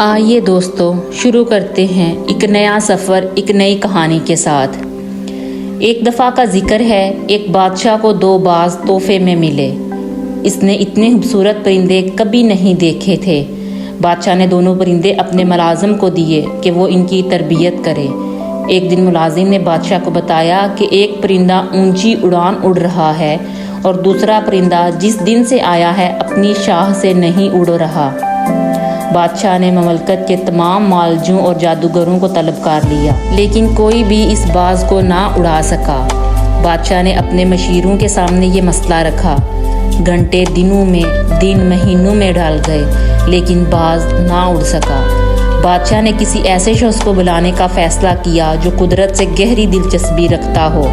آئیے دوستو شروع کرتے ہیں ایک نیا سفر ایک نئی کہانی کے ساتھ۔ ایک دفعہ کا ذکر ہے، ایک بادشاہ کو 2 باز تحفے میں ملے۔ اس نے اتنے خوبصورت پرندے کبھی نہیں دیکھے تھے۔ بادشاہ نے دونوں پرندے اپنے ملازم کو دیے کہ وہ ان کی تربیت کرے۔ ایک دن ملازم نے بادشاہ کو بتایا کہ ایک پرندہ اونچی اڑان اڑ رہا ہے اور دوسرا پرندہ جس دن سے آیا ہے اپنی شاخ سے نہیں اڑ رہا۔ بادشاہ نے مملکت کے تمام معالجوں اور جادوگروں کو طلب کر لیا، لیکن کوئی بھی اس باز کو نہ اڑا سکا۔ بادشاہ نے اپنے مشیروں کے سامنے یہ مسئلہ رکھا۔ گھنٹے دنوں میں، دن مہینوں میں ڈال گئے، لیکن باز نہ اڑ سکا۔ بادشاہ نے کسی ایسے شخص کو بلانے کا فیصلہ کیا جو قدرت سے گہری دلچسپی رکھتا ہو۔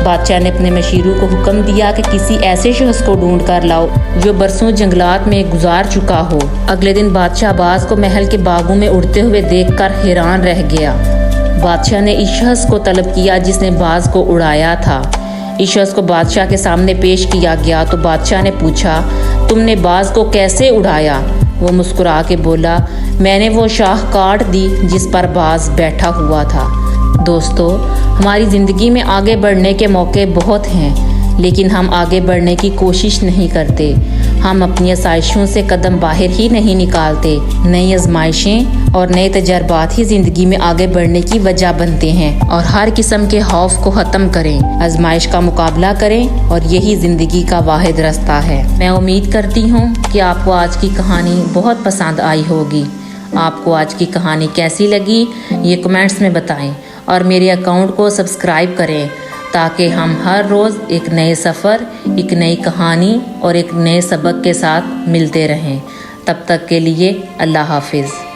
بادشاہ نے اپنے مشیروں کو حکم دیا کہ کسی ایسے شخص کو ڈھونڈ کر لاؤ جو برسوں جنگلات میں گزار چکا ہو۔ اگلے دن بادشاہ باز کو محل کے باغوں میں اڑتے ہوئے دیکھ کر حیران رہ گیا۔ بادشاہ نے اس شخص کو طلب کیا جس نے باز کو اڑایا تھا۔ اس شخص کو بادشاہ کے سامنے پیش کیا گیا تو بادشاہ نے پوچھا، تم نے باز کو کیسے اڑایا؟ وہ مسکرا کے بولا، میں نے وہ شاخ کاٹ دی جس پر باز بیٹھا ہوا تھا۔ دوستو، ہماری زندگی میں آگے بڑھنے کے موقع بہت ہیں، لیکن ہم آگے بڑھنے کی کوشش نہیں کرتے۔ ہم اپنی آسائشوں سے قدم باہر ہی نہیں نکالتے۔ نئی آزمائشیں اور نئے تجربات ہی زندگی میں آگے بڑھنے کی وجہ بنتے ہیں، اور ہر قسم کے خوف کو ختم کریں، آزمائش کا مقابلہ کریں، اور یہی زندگی کا واحد راستہ ہے۔ میں امید کرتی ہوں کہ آپ کو آج کی کہانی بہت پسند آئی ہوگی۔ آپ کو آج کی کہانی کیسی لگی یہ کمنٹس میں بتائیں، اور میرے اکاؤنٹ کو سبسکرائب کریں تاکہ ہم ہر روز ایک نئے سفر، ایک نئی کہانی اور ایک نئے سبق کے ساتھ ملتے رہیں۔ تب تک کے لیے اللہ حافظ۔